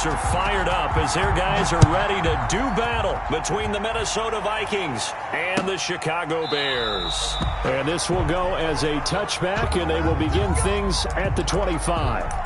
Fans are fired up as their guys are ready to do battle between the Minnesota Vikings and the Chicago Bears. And this will go as a touchback, and they will begin things at the 25.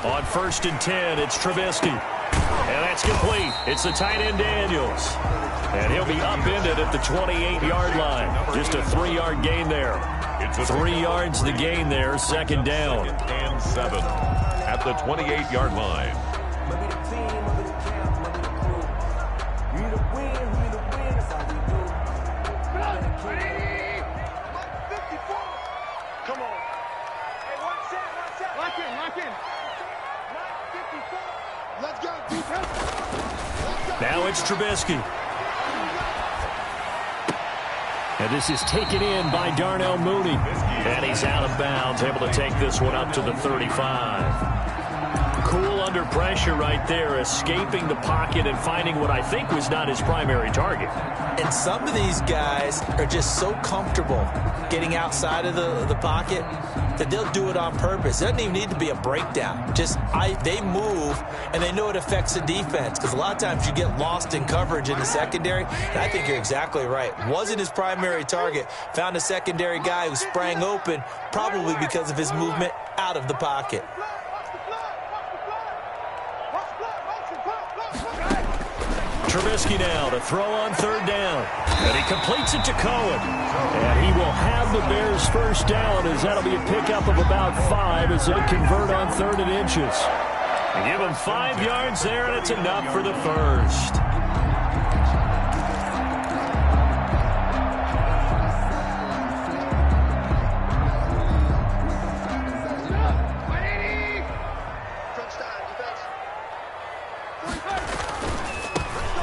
On 1st and 10, it's Trubisky. And that's complete. It's the tight end Daniels. And he'll be upended at the 28-yard line. Just a 3-yard gain there. 3 yards the gain there, 2nd down. And 7 at the 28-yard line. Come on. Hey, watch that. Lock in. Let's go, defense. Now it's Trubisky. And this is taken in by Darnell Mooney. And he's out of bounds, able to take this one up to the 35. Cool under pressure right there, escaping the pocket and finding what I think was not his primary target. And some of these guys are just so comfortable getting outside of the pocket that they'll do it on purpose. It doesn't even need to be a breakdown. They move, and they know it affects the defense, because a lot of times you get lost in coverage in the secondary, and I think you're exactly right. Wasn't his primary target. Found a secondary guy who sprang open, probably because of his movement out of the pocket. Trubisky now to throw on 3rd down. And he completes it to Cohen. And he will have the Bears' first down, as that'll be a pickup of about 5 as they convert on 3rd and inches. And give him 5 yards there, and it's enough for the first.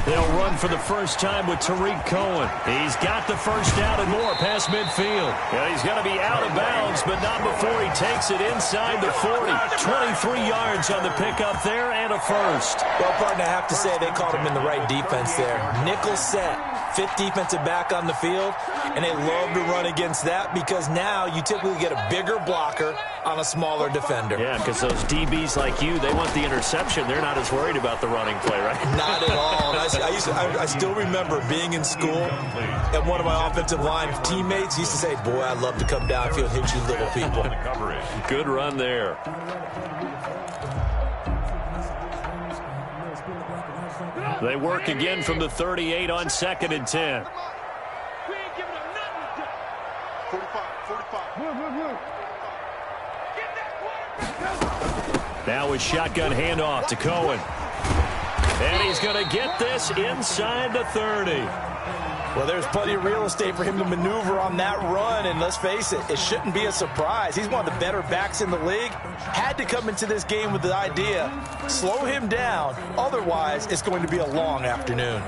They'll run for the first time with Tariq Cohen. He's got the first down and more past midfield. Yeah, he's going to be out of bounds, but not before he takes it inside the 40. 23 yards on the pickup there and a first. Well, partner, I have to say they called him in the right defense there. Nickel set, 5th defensive back on the field, and they love to run against that because now you typically get a bigger blocker on a smaller defender. Yeah, because those DBs like you, they want the interception. They're not as worried about the running play, right? Not at all. I still remember being in school, and one of my offensive line teammates used to say, boy, I'd love to come downfield and hit you little people. Good run there. They work again from the 38 on 2nd and 10. 45. Now a shotgun handoff to Cohen. And he's going to get this inside the 30. Well, there's plenty of real estate for him to maneuver on that run, and let's face it, it shouldn't be a surprise. He's one of the better backs in the league. Had to come into this game with the idea, slow him down, otherwise it's going to be a long afternoon.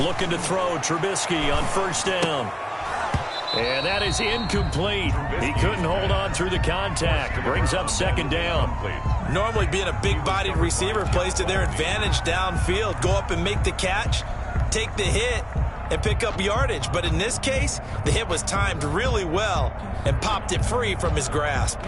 Looking to throw Trubisky on 1st down. And that is incomplete. He couldn't hold on through the contact. It brings up 2nd down. Normally being a big-bodied receiver plays to their advantage downfield. Go up and make the catch, take the hit, and pick up yardage. But in this case, the hit was timed really well and popped it free from his grasp.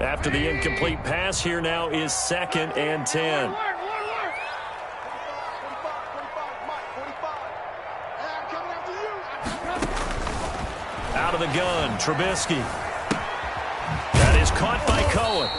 After the incomplete pass, here now is 2nd and 10. Out of the gun, Trubisky. That is caught by Cohen.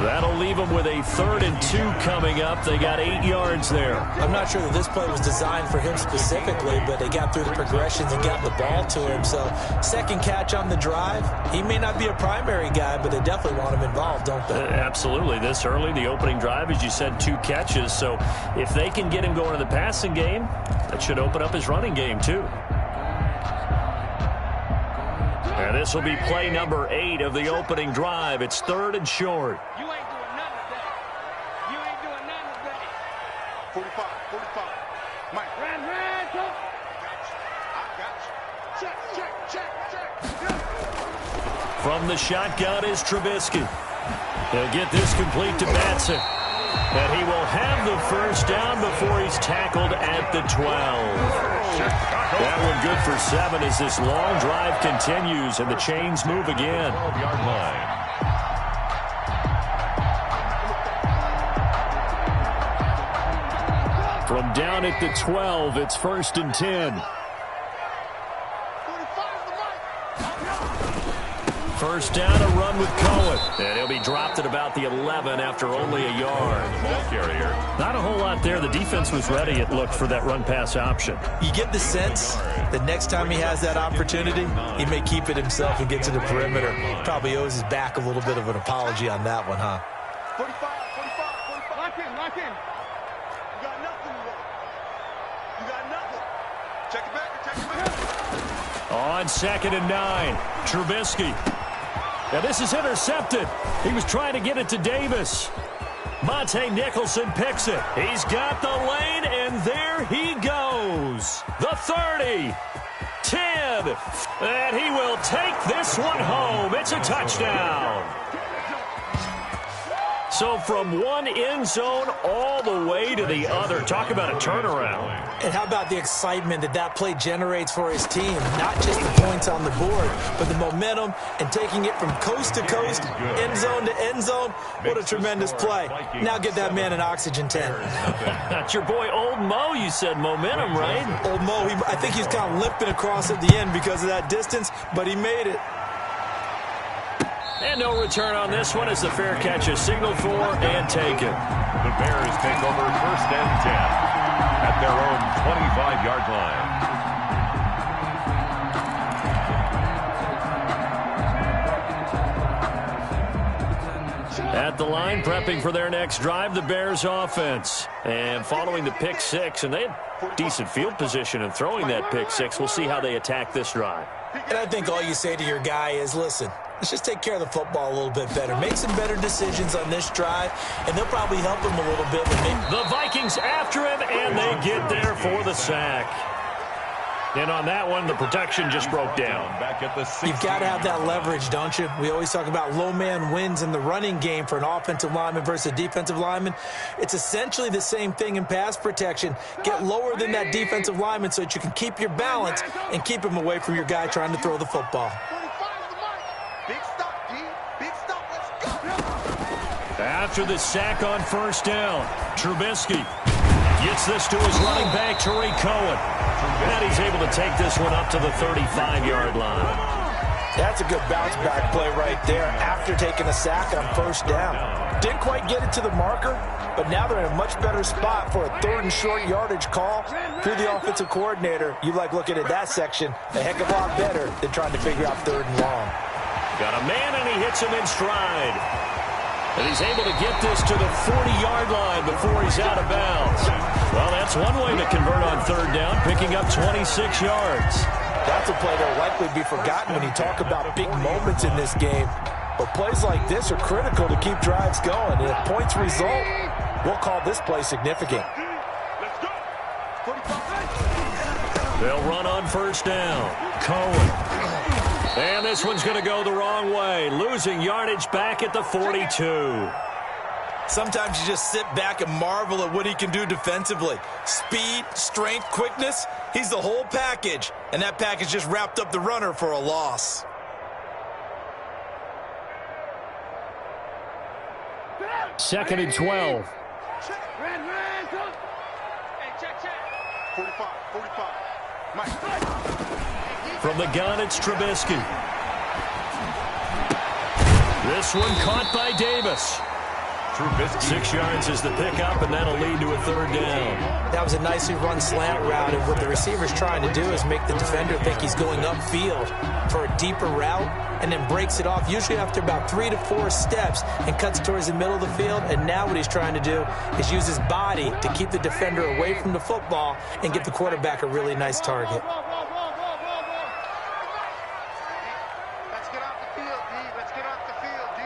That'll leave them with a 3rd and 2 coming up. They got 8 yards there. I'm not sure that this play was designed for him specifically, but they got through the progressions and got the ball to him. So, second catch on the drive. He may not be a primary guy, but they definitely want him involved, don't they? Absolutely. This early, the opening drive, as you said, 2 catches. So, if they can get him going in the passing game, that should open up his running game, too. And this will be play number 8 of the opening drive. It's 3rd and short. You ain't doing nothing today. You ain't doing nothing today. 45. Mike. Ran, go. I got you. Check. From the shotgun is Trubisky. He'll get this complete to Batson. And he will have the first down before he's tackled at the 12. That one good for 7 as this long drive continues and the chains move again. 12-yard line. From down at the 12, it's 1st and 10. First down, a run with Cohen. And he'll be dropped at about the 11 after only a yard. Ball carrier. Not a whole lot there. The defense was ready, it looked, for that run-pass option. You get the sense that next time he has that opportunity, he may keep it himself and get to the perimeter. Probably owes his back a little bit of an apology on that one, huh? 45. Lock in. You got nothing. You got nothing. Check it back. On 2nd and 9, Trubisky. Now this is intercepted. He was trying to get it to Davis. Monte Nicholson picks it. He's got the lane, and there he goes. The 30, 10, and he will take this one home. It's a touchdown. So from one end zone all the way to the other. Talk about a turnaround. And how about the excitement that play generates for his team? Not just the points on the board, but the momentum and taking it from coast to coast, end zone to end zone. What a tremendous play. Now get that man an oxygen tent. That's your boy Old Mo, you said. Momentum, right? Old Mo, I think he's kind of limping across at the end because of that distance, but he made it. And no return on this one as the fair catch is signaled for and taken. The Bears take over 1st and 10 at their own 25-yard line. At the line, prepping for their next drive, the Bears offense. And following the pick 6, and they had decent field position in throwing that pick 6. We'll see how they attack this drive. And I think all you say to your guy is, listen, let's just take care of the football a little bit better. Make some better decisions on this drive, and they'll probably help him a little bit. The Vikings after him, and they get there for the sack. And on that one, the protection just broke down. Back at the You've got to have that leverage, don't you? We always talk about low man wins in the running game for an offensive lineman versus a defensive lineman. It's essentially the same thing in pass protection. Get lower than that defensive lineman so that you can keep your balance and keep him away from your guy trying to throw the football. Big stop, D. Big stop. Let's go. After the sack on 1st down, Trubisky gets this to his running back, Tariq Cohen. And he's able to take this one up to the 35-yard line. That's a good bounce-back play right there after taking a sack on 1st down. Didn't quite get it to the marker, but now they're in a much better spot for a 3rd and short yardage call. If you're the offensive coordinator, you like looking at that section a heck of a lot better than trying to figure out 3rd and long. Got a man, and he hits him in stride. And he's able to get this to the 40-yard line before he's out of bounds. Well, that's one way to convert on 3rd down, picking up 26 yards. That's a play that will likely be forgotten when you talk about big moments in this game. But plays like this are critical to keep drives going. And if points result, we'll call this play significant. Let's go. 45. They'll run on 1st down. Cohen. And this one's going to go the wrong way, losing yardage back at the 42. Sometimes you just sit back and marvel at what he can do defensively. Speed, strength, quickness, he's the whole package. And that package just wrapped up the runner for a loss. Second and 12. Ran, go. Hey, check. 45. Mike. From the gun, it's Trubisky. This one caught by Davis. Trubisky. 6 yards is the pickup, and that'll lead to a third down. That was a nicely run slant route, and what the receiver's trying to do is make the defender think he's going upfield for a deeper route, and then breaks it off, usually after about 3 to 4 steps, and cuts towards the middle of the field. And now what he's trying to do is use his body to keep the defender away from the football and get the quarterback a really nice target. Let's get off the field, D. Let's get off the field, D.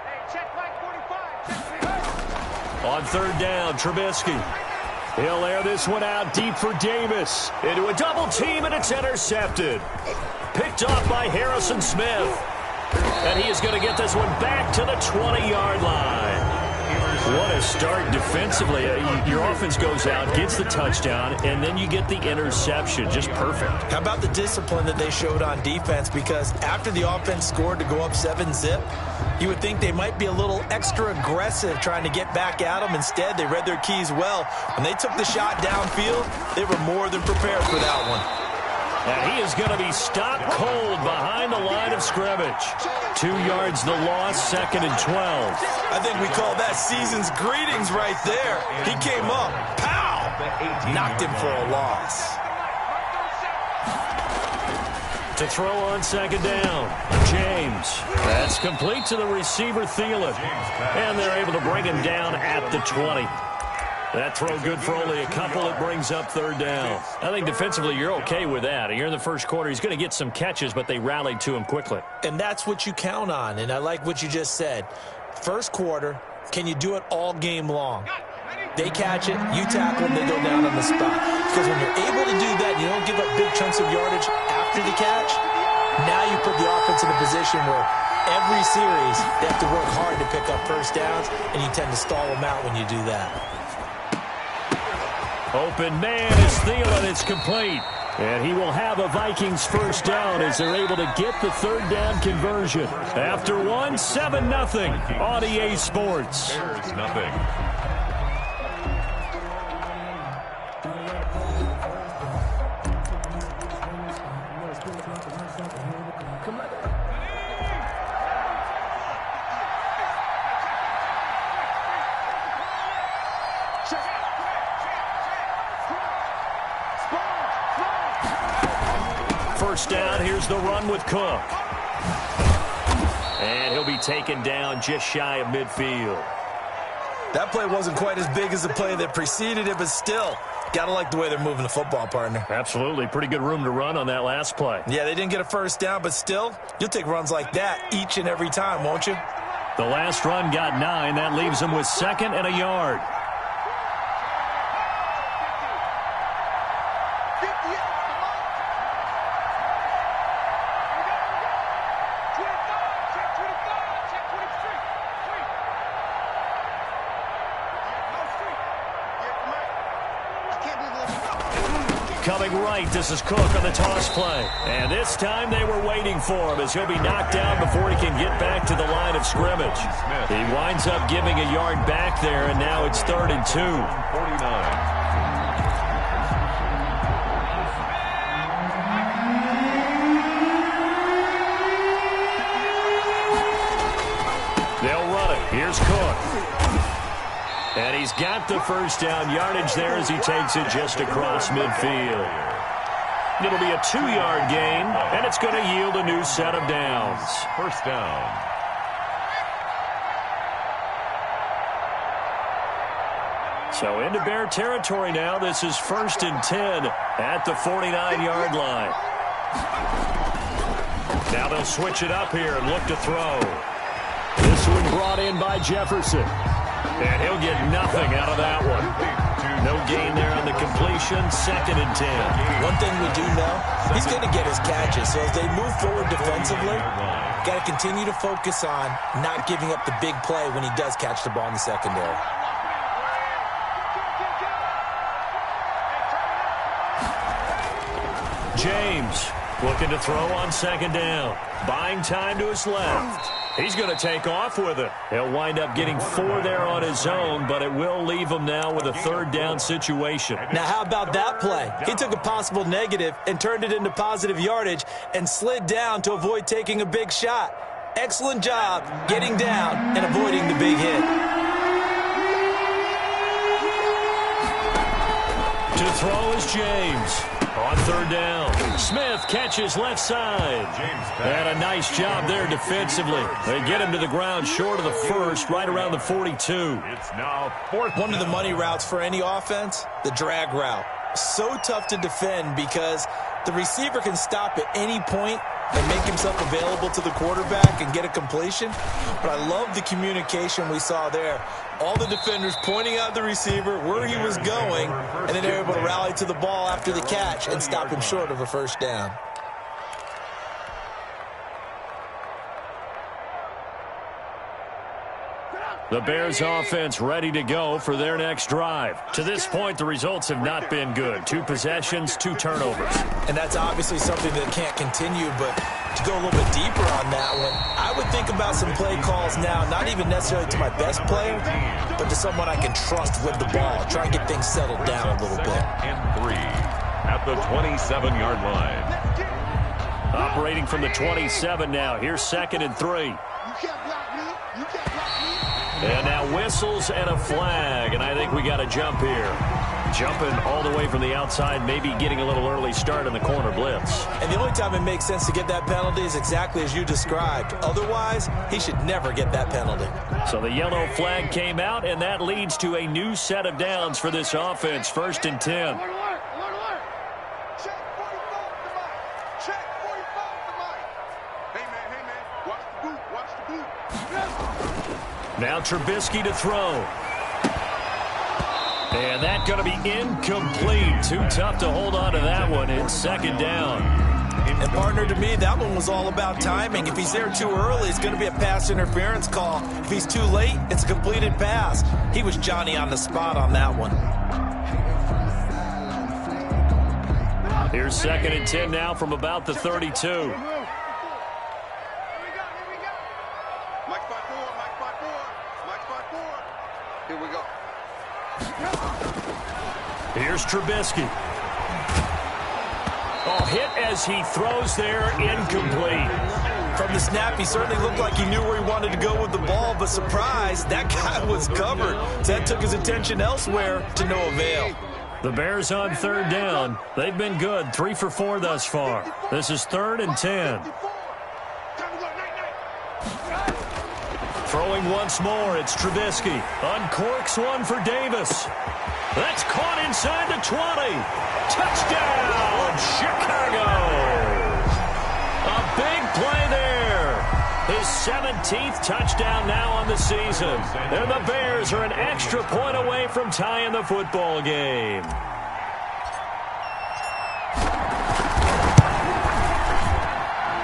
Hey, check line 45. On third down, Trubisky. He'll air this one out deep for Davis. Into a double team, and it's intercepted. Picked off by Harrison Smith. And he is going to get this one back to the 20-yard line. What a start defensively. Your offense goes out, gets the touchdown, and then you get the interception. Just perfect. How about the discipline that they showed on defense? Because after the offense scored to go up 7-zip, you would think they might be a little extra aggressive trying to get back at them. Instead, they read their keys well. When they took the shot downfield, they were more than prepared for that one. And he is going to be stopped cold behind the line of scrimmage. 2 yards the loss, 2nd and 12. I think we call that season's greetings right there. He came up, pow! Knocked him for a loss. To throw on 2nd down, James. That's complete to the receiver, Thielen. And they're able to bring him down at the 20. That throw good for only a couple. It brings up 3rd down. I think defensively you're okay with that. Here in the first quarter, he's going to get some catches, but they rallied to him quickly. And that's what you count on, and I like what you just said. First quarter, can you do it all game long? They catch it, you tackle them, they go down on the spot. Because when you're able to do that, you don't give up big chunks of yardage after the catch, now you put the offense in a position where every series they have to work hard to pick up first downs, and you tend to stall them out when you do that. Open man is Thielen. It's complete. And he will have a Vikings first down as they're able to get the 3rd down conversion. After 7-0 on EA Sports. Bears nothing. First down, here's the run with Cook. And he'll be taken down just shy of midfield. That play wasn't quite as big as the play that preceded it, but still, gotta like the way they're moving the football, partner. Absolutely. Pretty good room to run on that last play. Yeah, they didn't get a first down, but still, you'll take runs like that each and every time, won't you? The last run got 9. That leaves them with 2nd and a yard. Coming right, this is Cook on the toss play. And this time they were waiting for him as he'll be knocked down before he can get back to the line of scrimmage. He winds up giving a yard back there, and now it's 3rd and 2. 49. They'll run it. Here's Cook. And he's got the first down yardage there as he takes it just across midfield. It'll be a 2-yard gain, and it's going to yield a new set of downs. First down. So into Bear territory now. This is 1st and 10 at the 49-yard line. Now they'll switch it up here and look to throw. This one brought in by Jefferson. And he'll get nothing out of that one. No gain there on the completion. 2nd and 10. One thing we do know, he's going to get his catches. So as they move forward defensively, got to continue to focus on not giving up the big play when he does catch the ball in the secondary. James looking to throw on 2nd down. Buying time to his left. He's going to take off with it. He'll wind up getting 4 there on his own, but it will leave him now with a 3rd down situation. Now, how about that play? He took a possible negative and turned it into positive yardage and slid down to avoid taking a big shot. Excellent job getting down and avoiding the big hit. throw is James. On third down, Smith catches left side. And a nice job there defensively. They get him to the ground short of the first, right around the 42. It's now fourth. One of the money routes for any offense, the drag route. So tough to defend because the receiver can stop at any point and make himself available to the quarterback and get a completion. But I love the communication we saw there. All the defenders pointing out the receiver, where he was going, and then they're able to rally to the ball after the catch and stop him short of a first down. The Bears offense ready to go for their next drive. To this point, the results have not been good. 2 possessions, 2 turnovers. And that's obviously something that can't continue, but to go a little bit deeper on that one, I would think about some play calls now, not even necessarily to my best player, but to someone I can trust with the ball. Try and get things settled down a little bit. And 3 at the 27-yard line. Operating from the 27 now. Here's 2nd and 3. You can't block me. You can't block me. And now whistles and a flag, and I think we got a jump here. Jumping all the way from the outside, maybe getting a little early start in the corner blitz. And the only time it makes sense to get that penalty is exactly as you described. Otherwise, he should never get that penalty. So the yellow flag came out, and that leads to a new set of downs for this offense. 1st and 10. Alert. Check 45 to Mike. Check 45 to Mike. Hey, man. Watch the boot. Watch the boot. Now Trubisky to throw. And that's going to be incomplete. Too tough to hold on to that one. It's 2nd down. And partner, to me, that one was all about timing. If he's there too early, it's going to be a pass interference call. If he's too late, it's a completed pass. He was Johnny on the spot on that one. Here's 2nd and 10 now from about the 32. Here we go. Here's Trubisky. Oh, hit as he throws there, incomplete. From the snap, he certainly looked like he knew where he wanted to go with the ball, but surprise, that guy was covered. So that took his attention elsewhere to no avail. The Bears on 3rd down. They've been good, 3 for 4 thus far. This is 3rd and 10. Throwing once more, it's Trubisky. Uncorks one for Davis. That's caught inside the 20. Touchdown, Chicago. A big play there. His 17th touchdown now on the season. And the Bears are an extra point away from tying the football game.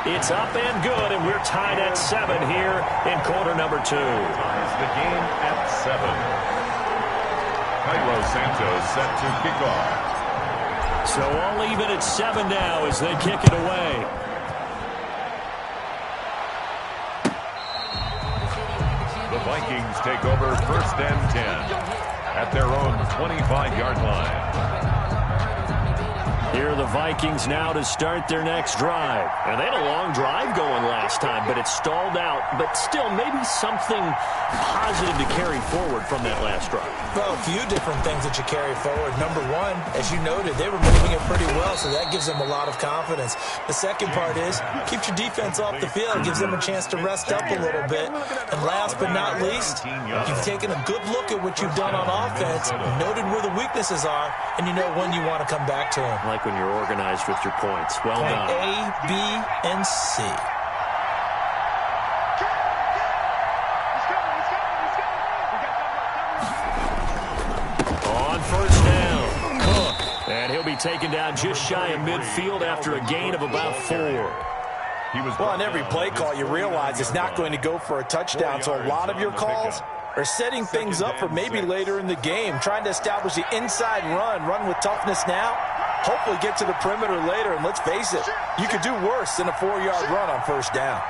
It's up and good, and we're tied at 7 here in quarter number 2. Ties the game at 7. Cairo Santos set to kick off. So all even at 7 now as they kick it away. The Vikings take over 1st and 10 at their own 25-yard line. Here are the Vikings now to start their next drive. And they had a long drive going last time, but it stalled out. But still, maybe something positive to carry forward from that last drive. Well, a few different things that you carry forward. Number one, as you noted, they were moving it pretty well, so that gives them a lot of confidence. The second part is, keeps your defense off the field, gives them a chance to rest up a little bit. And last but not least, you've taken a good look at what you've done on offense, noted where the weaknesses are, and you know when you want to come back to them. Like when you're organized with your points. Well done. A, B, and C. On 1st down, Cook. And he'll be taken down just shy of midfield after a gain of about 4. Well, on every play call, you realize it's not going to go for a touchdown, so a lot of your calls are setting things up for maybe later in the game, trying to establish the inside run with toughness now, hopefully get to the perimeter later, and let's face it, you could do worse than a 4-yard run on 1st down.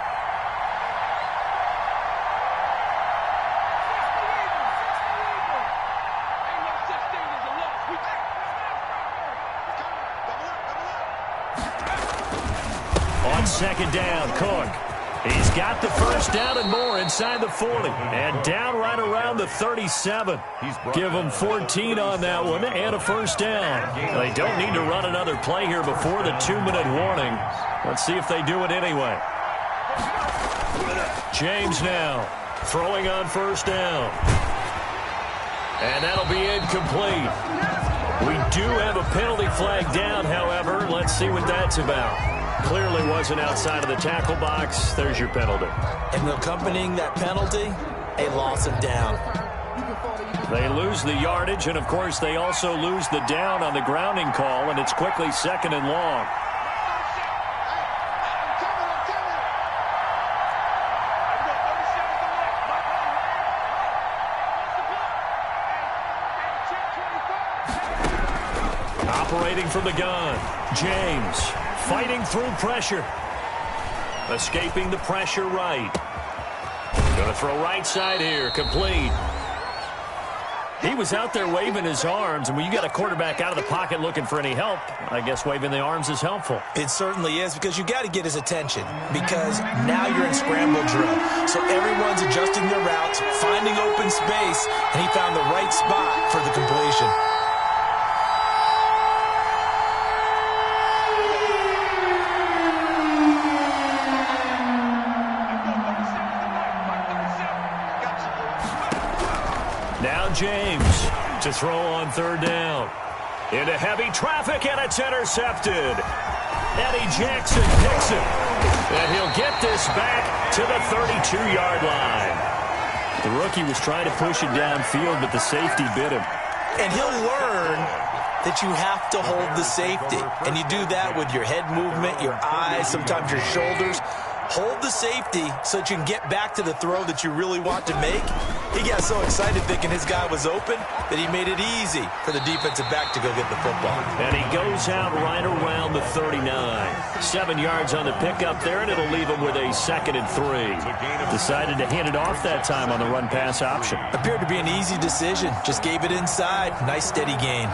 On 2nd down, Cook. He's got the first down and more inside the 40. And down right around the 37. Give them 14 on that one and a first down. They don't need to run another play here before the 2-minute warning. Let's see if they do it anyway. James now throwing on first down. And that'll be incomplete. We do have a penalty flag down, however. Let's see what that's about. Clearly wasn't outside of the tackle box. There's your penalty. And accompanying that penalty, a loss of down. They lose the yardage, and, of course, they also lose the down on the grounding call, and it's quickly 2nd and long. Operating from the gun, James. Fighting through pressure. Escaping the pressure right. Going to throw right side here. Complete. He was out there waving his arms, and when you got a quarterback out of the pocket looking for any help, I guess waving the arms is helpful. It certainly is, because you got to get his attention, because now you're in scramble drill. So everyone's adjusting their routes, finding open space, and he found the right spot for the completion. James to throw on 3rd down. Into heavy traffic, and it's intercepted. Eddie Jackson picks it. And he'll get this back to the 32-yard line. The rookie was trying to push it downfield, but the safety bit him. And he'll learn that you have to hold the safety. And you do that with your head movement, your eyes, sometimes your shoulders. Hold the safety so that you can get back to the throw that you really want to make. He got so excited thinking his guy was open that he made it easy for the defensive back to go get the football. And he goes out right around the 39. 7 yards on the pickup there, and it'll leave him with a 2nd and 3. Decided to hand it off that time on the run-pass option. Appeared to be an easy decision. Just gave it inside. Nice steady gain.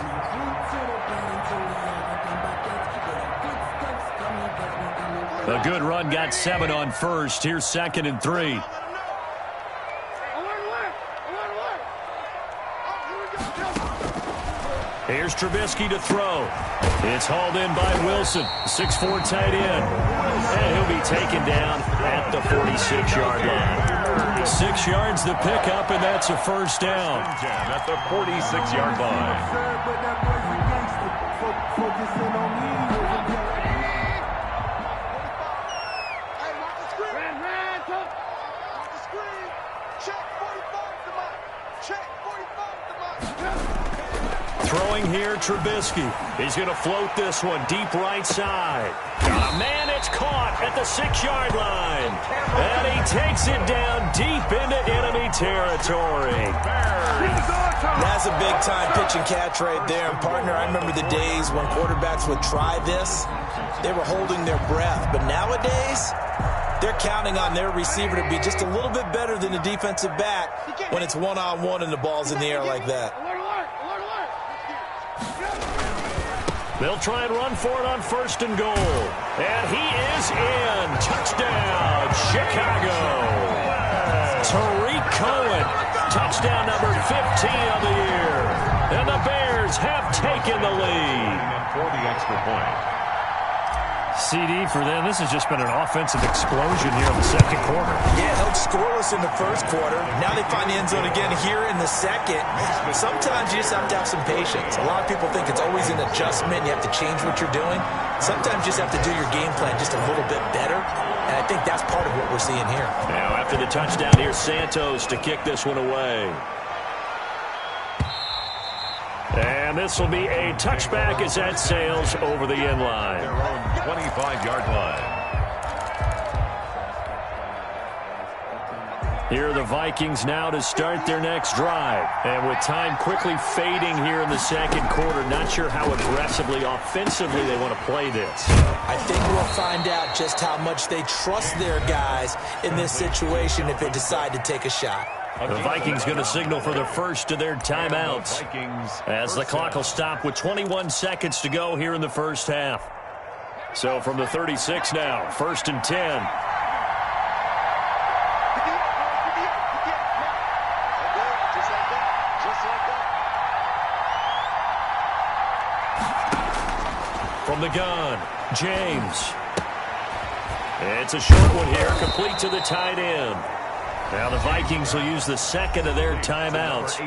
A good run, got 7 on first. Here's 2nd and 3. Here's Trubisky to throw. It's hauled in by Wilson, 6'4" tight end. And he'll be taken down at the 46-yard line. 6 yards the pickup, and that's a first down. At the 46-yard line. Throwing here, Trubisky. He's going to float this one deep right side. Got a man, it's caught at the 6-yard line. And he takes it down deep into enemy territory. That's a big-time pitch and catch right there. And, partner, I remember the days when quarterbacks would try this. They were holding their breath. But nowadays, they're counting on their receiver to be just a little bit better than the defensive back when it's one-on-one and the ball's in the air like that. They'll try and run for it on 1st and goal. And he is in. Touchdown, Chicago. Tariq Cohen, touchdown number 15 of the year. And the Bears have taken the lead. For the extra point. CD for them. This has just been an offensive explosion here in the 2nd quarter. Yeah, held scoreless in the 1st quarter. Now they find the end zone again here in the 2nd. Sometimes you just have to have some patience. A lot of people think it's always an adjustment. You have to change what you're doing. Sometimes you just have to do your game plan just a little bit better. And I think that's part of what we're seeing here. Now after the touchdown, here's Santos to kick this one away. And this will be a touchback as that sails over the end line. Their own 25-yard line. Here are the Vikings now to start their next drive. And with time quickly fading here in the 2nd quarter, not sure how aggressively, offensively they want to play this. I think we'll find out just how much they trust their guys in this situation if they decide to take a shot. The Vikings going to signal for the first of their timeouts as the clock will stop with 21 seconds to go here in the first half. So from the 36 now, 1st and 10. From the gun, James. It's a short one here, complete to the tight end. Now the Vikings will use the second of their timeouts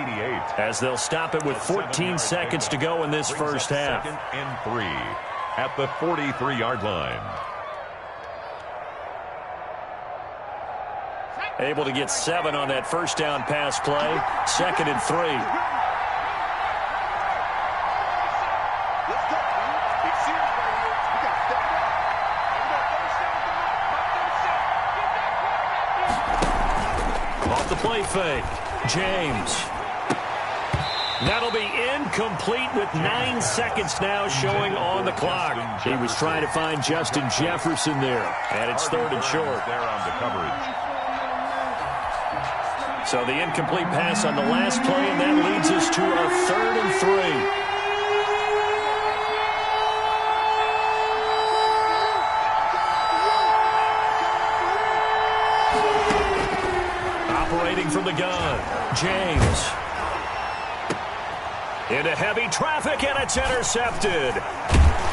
as they'll stop it with 14 seconds to go in this first half. 2nd and 3 at the 43-yard line. Able to get 7 on that first down pass play. 2nd and 3. Let's go. Big series right here. We got to step it up. Off the play fake, James. That'll be incomplete with 9 seconds now showing on the clock. He was trying to find Justin Jefferson there, and it's 3rd and short. There on the coverage. So the incomplete pass on the last play, and that leads us to a 3rd and 3. Operating from the gun, James. Into heavy traffic, and it's intercepted.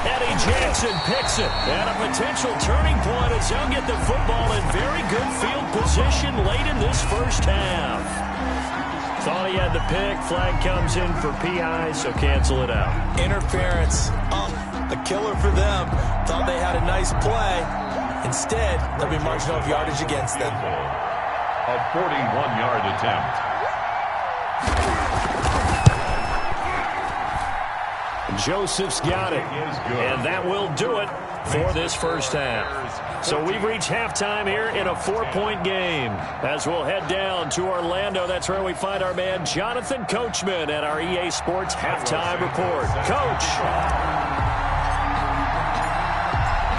Eddie Jackson picks it. And a potential turning point as he'll get the football in very good field position late in this first half. Thought he had the pick. Flag comes in for PI, so cancel it out. Interference. Oh, a killer for them. Thought they had a nice play. Instead, they'll be marching off yardage against them. A 41-yard attempt. Joseph's got it, and that will do it for this first half. So we've reached halftime here in a 4-point game. As we'll head down to Orlando, that's where we find our man Jonathan Coachman at our EA Sports Halftime Report. Coach.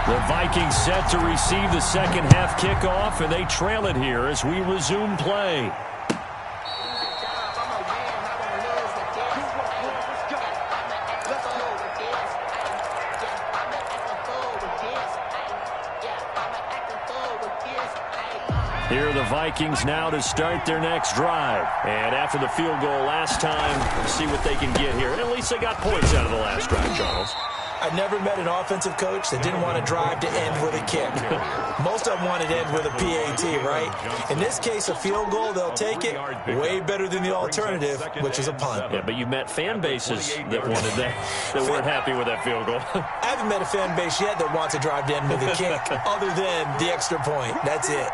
The Vikings set to receive the second half kickoff, and they trail it here as we resume play. Here are the Vikings now to start their next drive. And after the field goal last time, let's see what they can get here. At least they got points out of the last drive, Charles. I never met an offensive coach that didn't want to drive to end with a kick. Most of them wanted to end with a PAT, right? In this case, a field goal, they'll take it. Way better than the alternative, which is a punt. Yeah, but you met fan bases that wanted that, that weren't happy with that field goal. I haven't met a fan base yet that wants to drive to end with a kick, other than the extra point. That's it.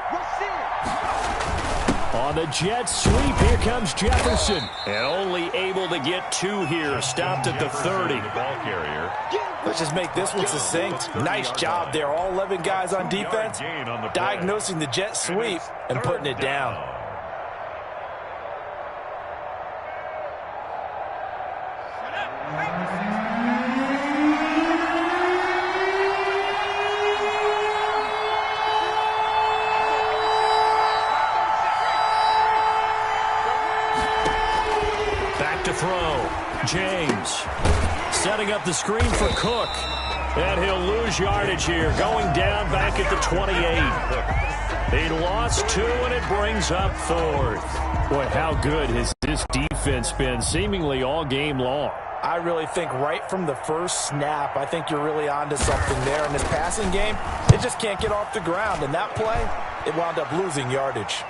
On the jet sweep, here comes Jefferson. And only able to get 2 here. Stopped at the 30. The ball carrier. Let's just make this one succinct. Nice job there. All 11 guys on defense diagnosing the jet sweep and putting it down. James setting up the screen for Cook. And he'll lose yardage here, going down back at the 28. He lost 2, and it brings up 4th. Boy, how good has this defense been seemingly all game long? I really think right from the first snap, I think you're really onto something there. In this passing game, it just can't get off the ground. And that play, it wound up losing yardage.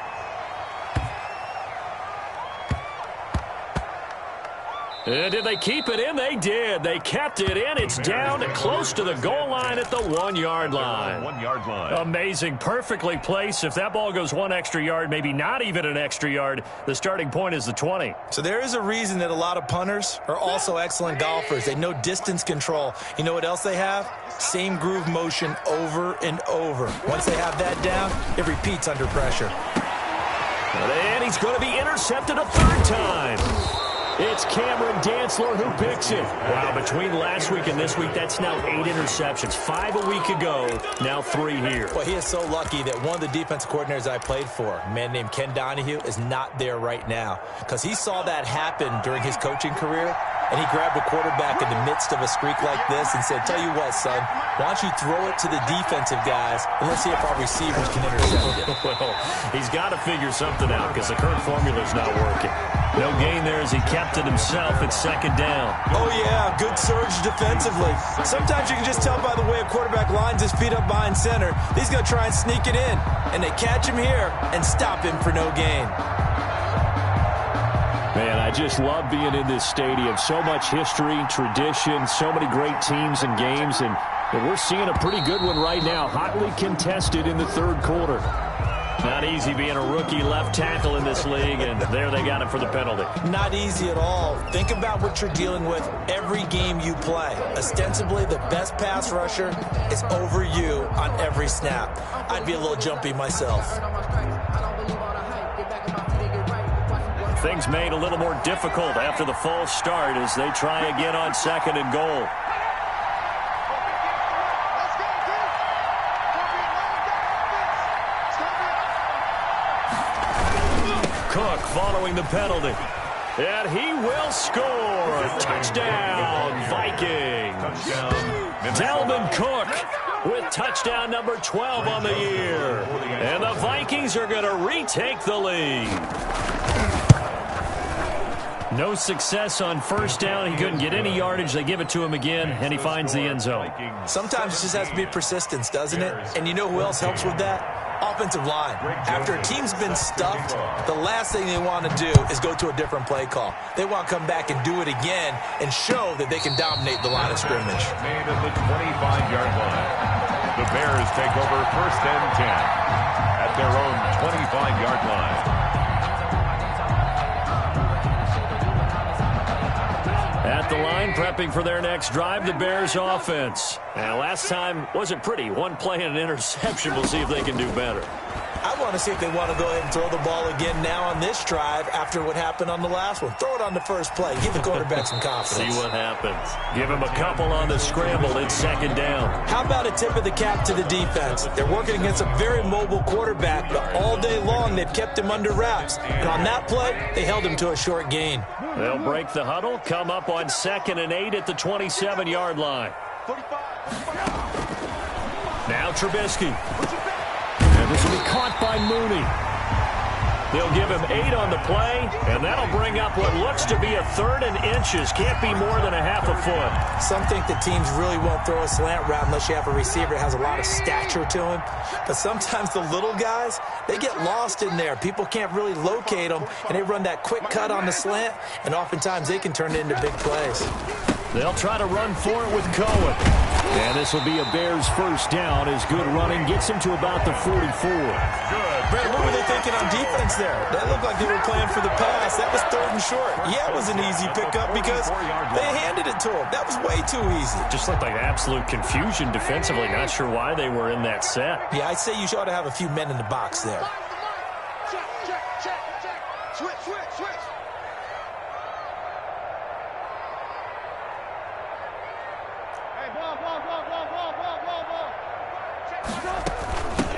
And did they keep it in? They did. They kept it in. It's down close to the goal line at the 1-yard line. 1-yard line. Amazing. Perfectly placed. If that ball goes 1 extra yard, maybe not even an extra yard, the starting point is the 20. So there is a reason that a lot of punters are also excellent golfers. They know distance control. You know what else they have? Same groove motion over and over. Once they have that down, it repeats under pressure. And he's going to be intercepted a 3rd time. It's Cameron Dantzler who picks it. Wow, between last week and this week, that's now 8 interceptions. 5 a week ago, now 3 here. Well, he is so lucky that one of the defense coordinators I played for, a man named Ken Donahue, is not there right now. Because he saw that happen during his coaching career, and he grabbed a quarterback in the midst of a streak like this and said, tell you what, son, why don't you throw it to the defensive guys, and let's see if our receivers can intercept it. Well, he's got to figure something out because the current formula is not working. No gain there as he kept it himself at second down. Oh, yeah, good surge defensively. Sometimes you can just tell by the way a quarterback lines his feet up behind center. He's going to try and sneak it in. And they catch him here and stop him for no gain. Man, I just love being in this stadium. So much history, tradition, so many great teams and games. And we're seeing a pretty good one right now. Hotly contested in the third quarter. Not easy being a rookie left tackle in this league, and there they got him for the penalty. Not easy at all. Think about what you're dealing with every game you play. Ostensibly, the best pass rusher is over you on every snap. I'd be a little jumpy myself. Things made a little more difficult after the false start as they try again on second and goal. Cook following the penalty. And he will score. Touchdown, Vikings. Dalvin Cook with touchdown number 12 on the year. And the Vikings are going to retake the lead. No success on first down. He couldn't get any yardage. They give it to him again, and he finds the end zone. Sometimes it just has to be persistence, doesn't it? And you know who else helps with that? Offensive line. After a team's been stuffed, the last thing they want to do is go to a different play call. They want to come back and do it again and show that they can dominate the line of scrimmage. Made at the 25-yard line. The Bears take over first and 10 at their own 25-yard line. At the line, prepping for their next drive, the Bears offense. And last time wasn't pretty. One play and an interception. We'll see if they can do better. I want to see if they want to go ahead and throw the ball again now on this drive after what happened on the last one. Throw it on the first play. Give the quarterback some confidence. See what happens. Give him a couple on the scramble. It's second down. How about a tip of the cap to the defense? They're working against a very mobile quarterback, but all day long they've kept him under wraps. And on that play, they held him to a short gain. They'll break the huddle, come up on 2nd and 8 at the 27-yard line. Now Trubisky. And this will be caught by Mooney. They'll give him 8 on the play, and that'll bring up what looks to be a 3rd and inches. Can't be more than a half a foot. Some think that teams really won't throw a slant route unless you have a receiver that has a lot of stature to him. But sometimes the little guys, they get lost in there. People can't really locate them, and they run that quick cut on the slant, and oftentimes they can turn it into big plays. They'll try to run for it with Cohen. And this will be a Bears first down as good running gets him to about the 44. Brad, what were they thinking on defense there? That looked like they were playing for the pass. That was 3rd and short. Yeah, it was an easy pickup because they handed it to him. That was way too easy. Just looked like absolute confusion defensively. Not sure why they were in that set. Yeah, I'd say you ought to have a few men in the box there. Check, check, check, check. Switch, switch, switch.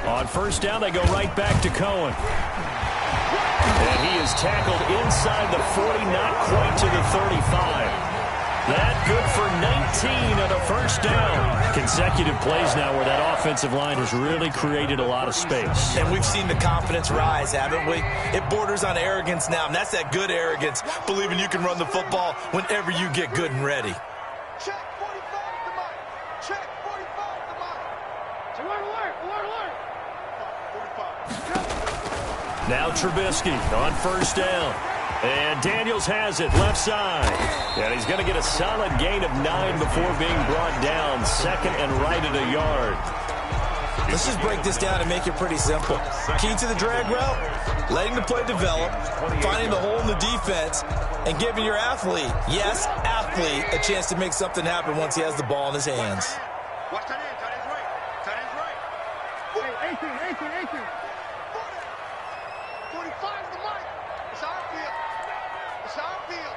On first down, they go right back to Cohen. And he is tackled inside the 40, not quite to the 35. That good for 19 on a first down. Consecutive plays now where that offensive line has really created a lot of space. And we've seen the confidence rise, haven't we? It borders on arrogance now, and that's that good arrogance, believing you can run the football whenever you get good and ready. Check 45 to Mike. Check 45 to Mike. Alert, alert, alert, alert. 45. Now Trubisky on first down. And Daniels has it left side. And he's going to get a solid gain of 9 before being brought down. 2nd and right at a yard. Let's just break this down and make it pretty simple. Key to the drag route, letting the play develop, finding the hole in the defense, and giving your athlete, yes, athlete, a chance to make something happen once he has the ball in his hands. Watch that in. Tight end's right. Tight end's right. Hey, 18. 45 to the mic. It's our field. It's our field.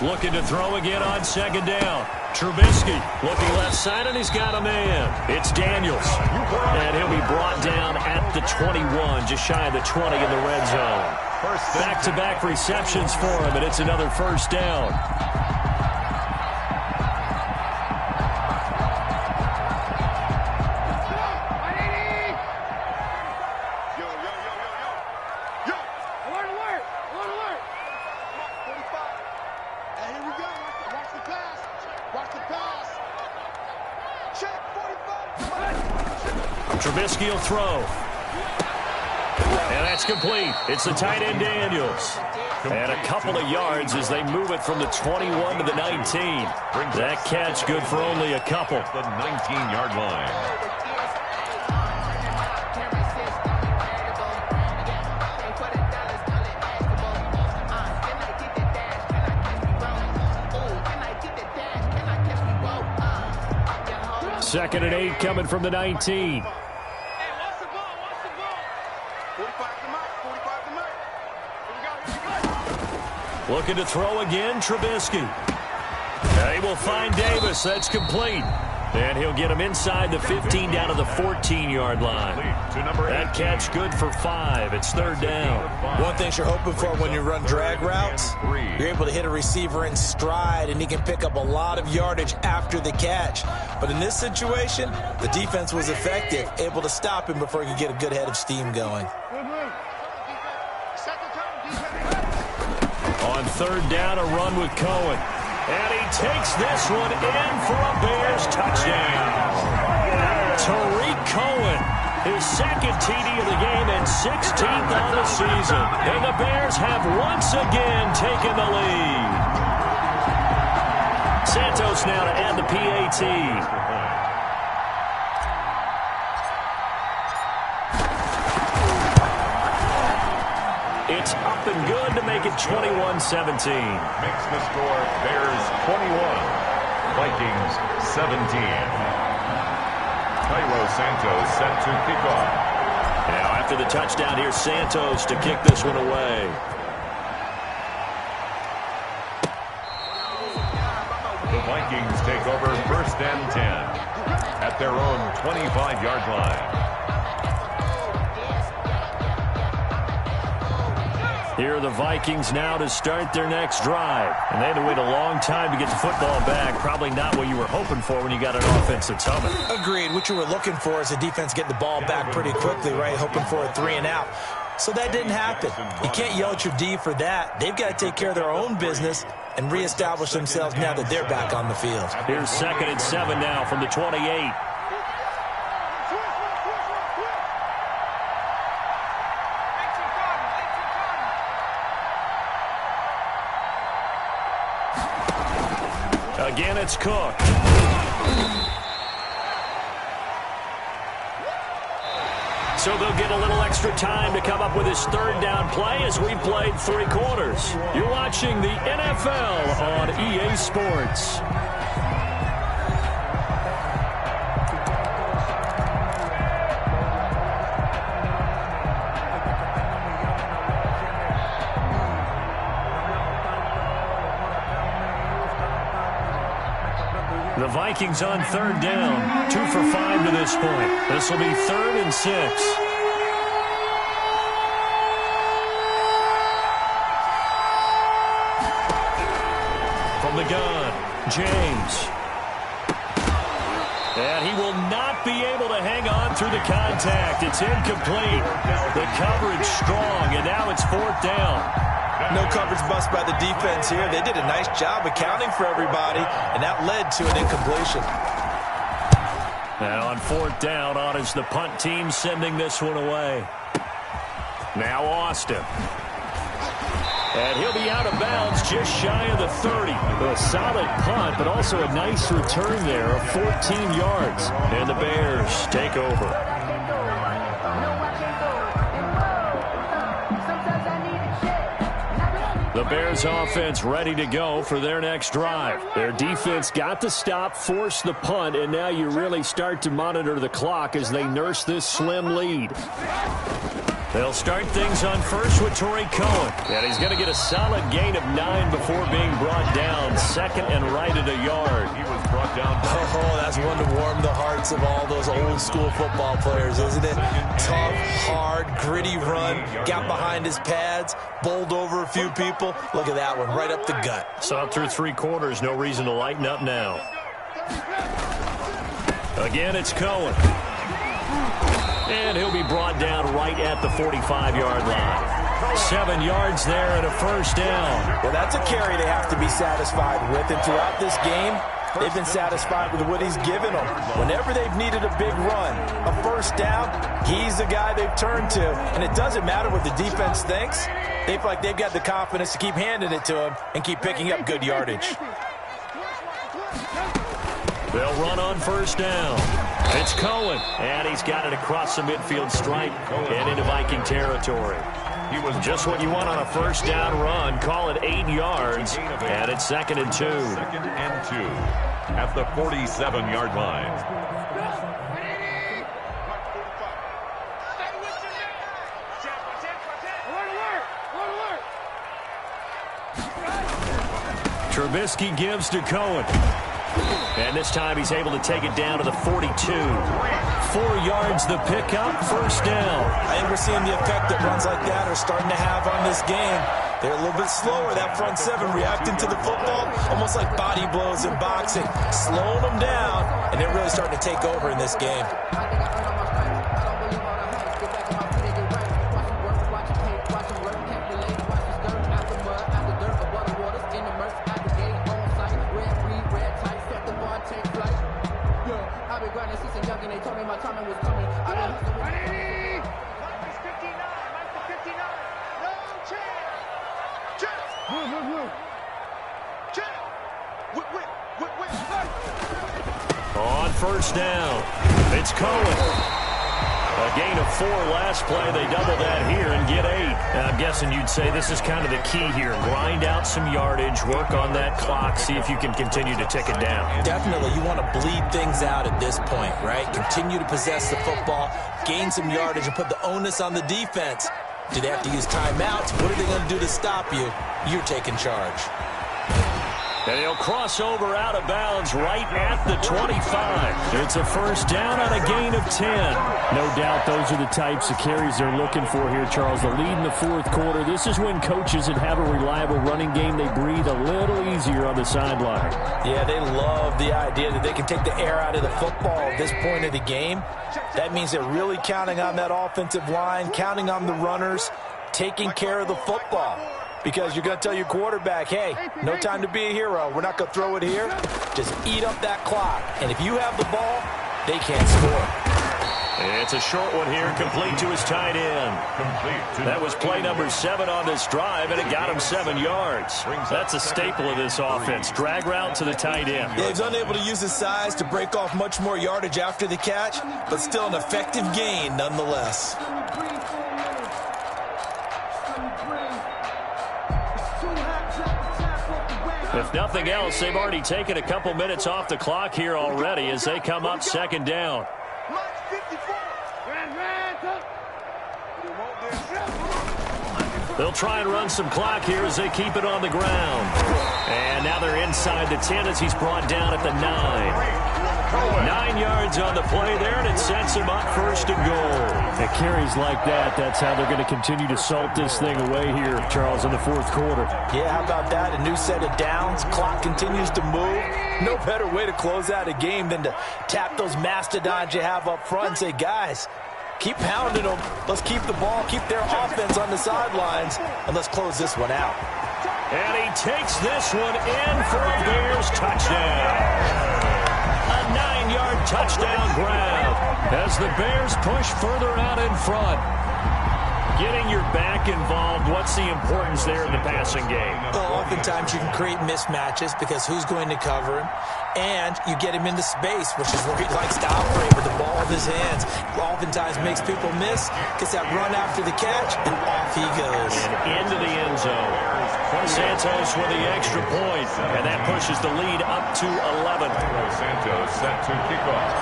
Looking to throw again on 2nd down. Trubisky looking left side, and he's got a man. It's Daniels. And he'll be brought down at the 21, just shy of the 20 in the red zone. Back-to-back receptions for him, and it's another first down. Trubisky will throw. And that's complete. It's the tight end Daniels. And a couple of yards as they move it from the 21 to the 19. That catch good for only a couple. The 19-yard line. Second and 8 coming from the 19. Looking to throw again, Trubisky. They will find Davis. That's complete. And he'll get him inside the 15 down to the 14-yard line. That catch good for 5. It's third down. One thing you're hoping for when you run drag routes, you're able to hit a receiver in stride, and he can pick up a lot of yardage after the catch. But in this situation, the defense was effective, able to stop him before he could get a good head of steam going. On third down, a run with Cohen. And he takes this one in for a Bears touchdown. Tariq Cohen, his second TD of the game and 16th on the season. And the Bears have once again taken the lead. Santos now to add the PAT. It's up and good to make it 21-17. Makes the score Bears 21, Vikings 17. Cairo Santos set to kick off. Now after the touchdown, here's Santos to kick this one away. The Vikings take over first and 10 at their own 25-yard line. Here are the Vikings now to start their next drive. And they had to wait a long time to get the football back. Probably not what you were hoping for when you got an offense that's humming. Agreed. What you were looking for is the defense getting the ball back pretty quickly, right? Hoping for a 3 and out. So that didn't happen. You can't yell at your D for that. They've got to take care of their own business and reestablish themselves now that they're back on the field. Here's 2nd and 7 now from the 28. Again, it's Cook. So they'll get a little extra time to come up with his third down play as we've played 3 quarters. You're watching the NFL on EA Sports. The Vikings on third down, 2 for 5 to this point. This will be 3rd and 6. From the gun, James. And he will not be able to hang on through the contact. It's incomplete. The coverage strong, and now it's 4th down. No coverage bust by the defense here. They did a nice job accounting for everybody, and that led to an incompletion. And on 4th down, on is the punt team sending this one away. Now Austin. And he'll be out of bounds just shy of the 30. A solid punt, but also a nice return there of 14 yards. And the Bears take over. The Bears offense ready to go for their next drive. Their defense got the stop, forced the punt, and now you really start to monitor the clock as they nurse this slim lead. They'll start things on first with Tariq Cohen. And he's going to get a solid gain of 9 before being brought down. 2nd and right at a yard. He was brought down. Oh, that's one to warm the hearts of all those old school football players, isn't it? Tough, hard, gritty run. Got behind his pads, bowled over a few people. Look at that one, right up the gut. Saw through 3 quarters, no reason to lighten up now. Again, it's Cohen. And he'll be brought down right at the 45-yard line. 7 yards there and a first down. Well, that's a carry they have to be satisfied with. And throughout this game, they've been satisfied with what he's given them. Whenever they've needed a big run, a first down, he's the guy they've turned to. And it doesn't matter what the defense thinks. They feel like they've got the confidence to keep handing it to him and keep picking up good yardage. They'll run on first down. It's Cohen, and he's got it across the midfield stripe and into Viking territory. He was just what you want on a first down run. Call it 8 yards, and it's 2nd and 2. 2nd and 2 at the 47-yard line. Trubisky gives to Cohen. And this time he's able to take it down to the 42. 4 yards the pickup, first down. I think we're seeing the effect that runs like that are starting to have on this game. They're a little bit slower, that front seven, reacting to the football, almost like body blows in boxing, slowing them down, and they're really starting to take over in this game. On first down, it's Cohen. A gain of 4 last play. They double that here and get 8. I'm guessing you'd say this is kind of the key here. Grind out some yardage, work on that clock, see if you can continue to tick it down. Definitely. You want to bleed things out at this point, right? Continue to possess the football, gain some yardage, and put the onus on the defense. Do they have to use timeouts? What are they going to do to stop you? You're taking charge. And he'll cross over out of bounds right at the 25. It's a first down on a gain of 10. No doubt those are the types of carries they're looking for here, Charles. The lead in the fourth quarter. This is when coaches that have a reliable running game, they breathe a little easier on the sideline. Yeah, they love the idea that they can take the air out of the football at this point of the game. That means they're really counting on that offensive line, counting on the runners, taking care of the football. Because you're going to tell your quarterback, hey, no time to be a hero. We're not going to throw it here. Just eat up that clock. And if you have the ball, they can't score. It's a short one here, complete to his tight end. That was play number 7 on this drive, and it got him 7 yards. That's a staple of this offense. Drag route to the tight end. Yeah, he's unable to use his size to break off much more yardage after the catch, but still an effective gain nonetheless. If nothing else, they've already taken a couple minutes off the clock here already as they come up second down. They'll try and run some clock here as they keep it on the ground. And now they're inside the 10 as he's brought down at the 9. 9 yards on the play there, and it sets him up first and goal. It carries like that. That's how they're going to continue to salt this thing away here, Charles, in the fourth quarter. Yeah, how about that? A new set of downs. Clock continues to move. No better way to close out a game than to tap those mastodons you have up front and say, guys, keep pounding them. Let's keep the ball, keep their offense on the sidelines, and let's close this one out. And he takes this one in for a Bears touchdown. A 9-yard touchdown grab as the Bears push further out in front. Getting your back involved, what's the importance there in the passing game? Well, oftentimes you can create mismatches because who's going to cover him? And you get him into space, which is where he likes to operate with the ball in his hands. Oftentimes makes people miss, gets that run after the catch, and off he goes. And into the end zone. Santos with the extra point, and that pushes the lead up to 11. Santos set to kick off.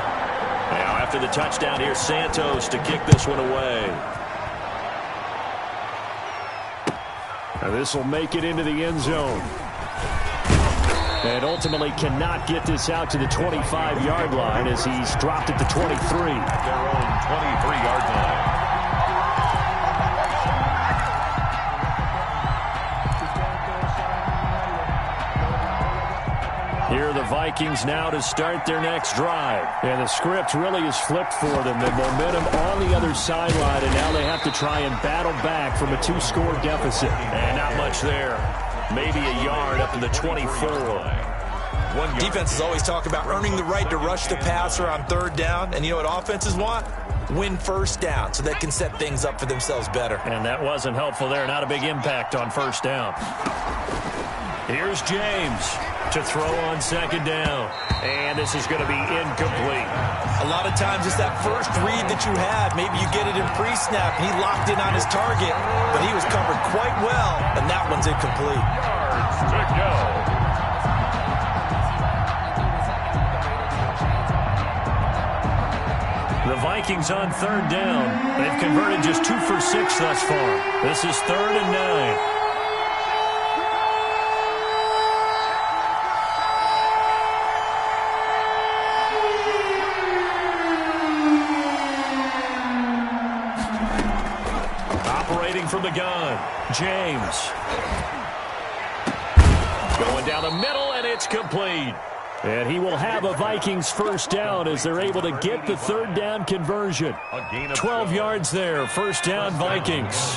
Now after the touchdown here, Santos to kick this one away. Now this will make it into the end zone. And ultimately cannot get this out to the 25-yard line as he's dropped at the 23. Their own 23-yard line. Here are the Vikings now to start their next drive. And the script really is flipped for them. The momentum on the other sideline, and now they have to try and battle back from a 2-score deficit. And not much there. Maybe a yard up to the 24. 1 yard. Defenses always talk about earning the right to rush the passer on third down. And you know what offenses want? Win first down so they can set things up for themselves better. And that wasn't helpful there. Not a big impact on first down. Here's James to throw on second down. And this is going to be incomplete. A lot of times it's that first read that you have. Maybe you get it in pre-snap. He locked in on his target, but he was covered quite well, and that one's incomplete. Yards to go. The Vikings on third down. They've converted just 2 for 6 thus far. This is 3rd and 9. From the gun, James. Going down the middle, and it's complete. And he will have a Vikings first down as they're able to get the third down conversion. 12 yards there, first down Vikings.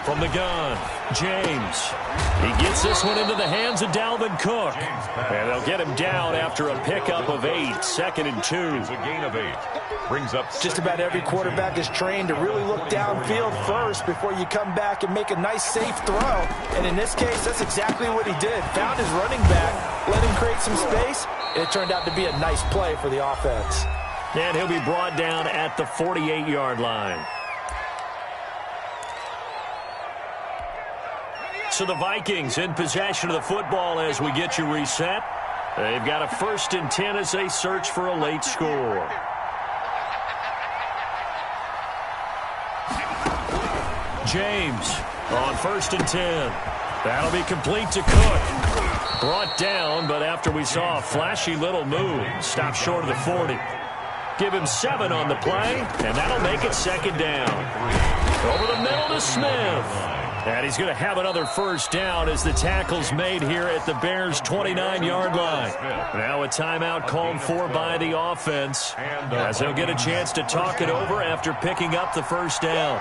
From the gun, James. He gets this one into the hands of Dalvin Cook. And they'll get him down after a pickup of 8, 2nd and 2. It's a gain of 8. Brings up just about every quarterback is trained to really look downfield first before you come back and make a nice, safe throw. And in this case, that's exactly what he did. Found his running back, let him create some space, and it turned out to be a nice play for the offense. And he'll be brought down at the 48-yard line. So the Vikings in possession of the football as we get you reset. They've got a 1st and 10 as they search for a late score. James on 1st and 10. That'll be complete to Cook. Brought down, but after we saw a flashy little move, stopped short of the 40. Give him 7 on the play, and that'll make it 2nd down. Over the middle to Smith. And he's going to have another first down as the tackle's made here at the Bears' 29-yard line. Now a timeout called for by the offense as they'll get a chance to talk it over after picking up the first down.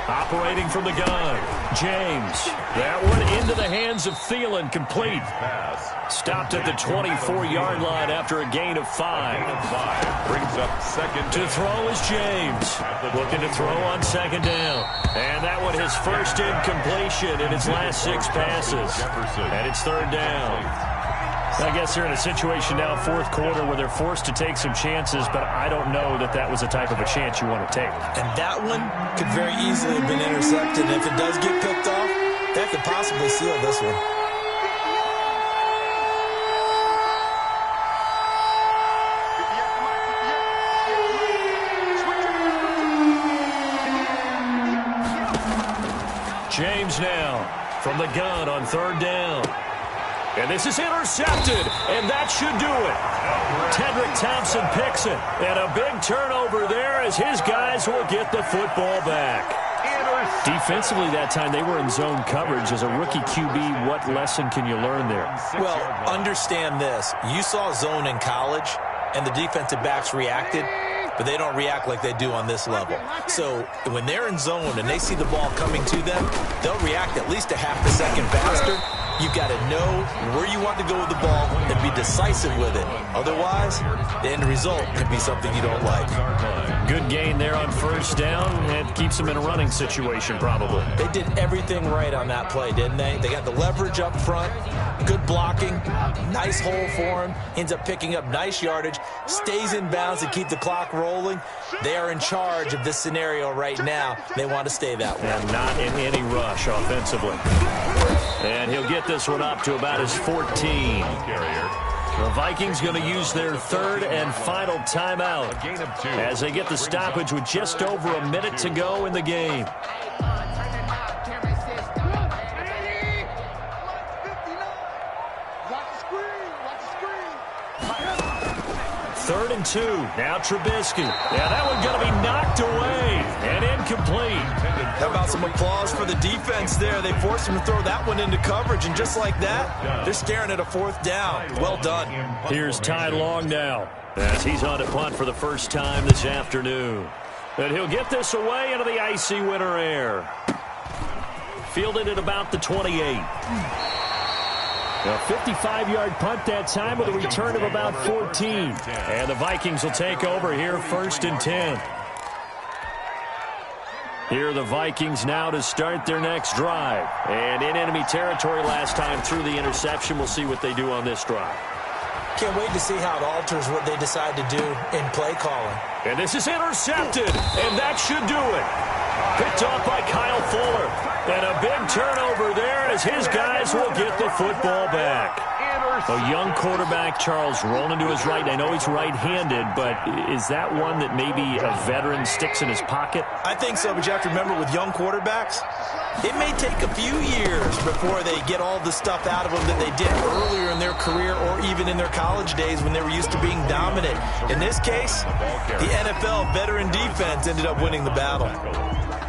Operating from the gun, James. That one into the hands of Thielen, complete. Stopped at the 24-yard line after a gain of 5. Brings up 2nd. To throw is James. Looking to throw on 2nd down. And that one his first incompletion in his last 6 passes. And it's 3rd down. I guess they're in a situation now, 4th quarter, where they're forced to take some chances, but I don't know that that was the type of a chance you want to take. And that one could very easily have been intercepted. And if it does get picked off, that could possibly seal this one. James now from the gun on 3rd down. And this is intercepted, and that should do it. Tedrick Thompson picks it, and a big turnover there as his guys will get the football back. Defensively that time, they were in zone coverage. As a rookie QB, what lesson can you learn there? Well, understand this. You saw zone in college, and the defensive backs reacted, but they don't react like they do on this level. So when they're in zone and they see the ball coming to them, they'll react at least a half a second faster. You've got to know where you want to go with the ball and be decisive with it. Otherwise, the end result could be something you don't like. Good gain there on 1st down, and keeps them in a running situation probably. They did everything right on that play, didn't they? They got the leverage up front, good blocking, nice hole for him, ends up picking up nice yardage, stays in bounds to keep the clock rolling. They are in charge of this scenario right now. They want to stay that way. And not in any rush offensively. And he'll get this one up to about his 14. The Vikings going to use their 3rd and final timeout as they get the stoppage with just over a minute to go in the game. 3rd and 2. Now Trubisky. Yeah, that one going to be knocked away and incomplete. How about some applause for the defense there? They forced him to throw that one into coverage, and just like that, they're staring at a 4th down. Well done. Here's Ty Long now, as he's on to punt for the first time this afternoon. And he'll get this away into the icy winter air. Fielded at about the 28. A 55-yard punt that time with a return of about 14. And the Vikings will take over here 1st and 10. Here are the Vikings now to start their next drive. And in enemy territory last time through the interception. We'll see what they do on this drive. Can't wait to see how it alters what they decide to do in play calling. And this is intercepted, and that should do it. Picked off by Kyle Fuller. And a big turnover there as his guys will get the football back. A young quarterback, Charles, rolling to his right. I know he's right-handed, but is that one that maybe a veteran sticks in his pocket? I think so, but you have to remember with young quarterbacks, it may take a few years before they get all the stuff out of them that they did earlier in their career or even in their college days when they were used to being dominant. In this case, the NFL veteran defense ended up winning the battle.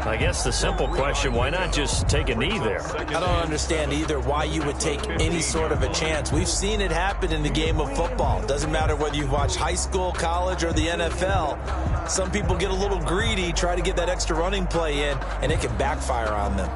I guess the simple question, why not just take a knee there? I don't understand either why you would take any sort of a chance. We've seen it happen in the game of football. Doesn't matter whether you've watched high school, college, or the NFL. Some people get a little greedy, try to get that extra running play in, and it can backfire on them.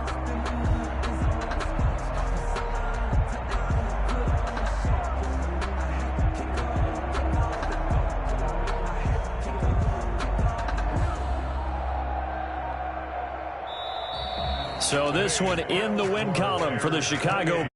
So this one in the win column for the Chicago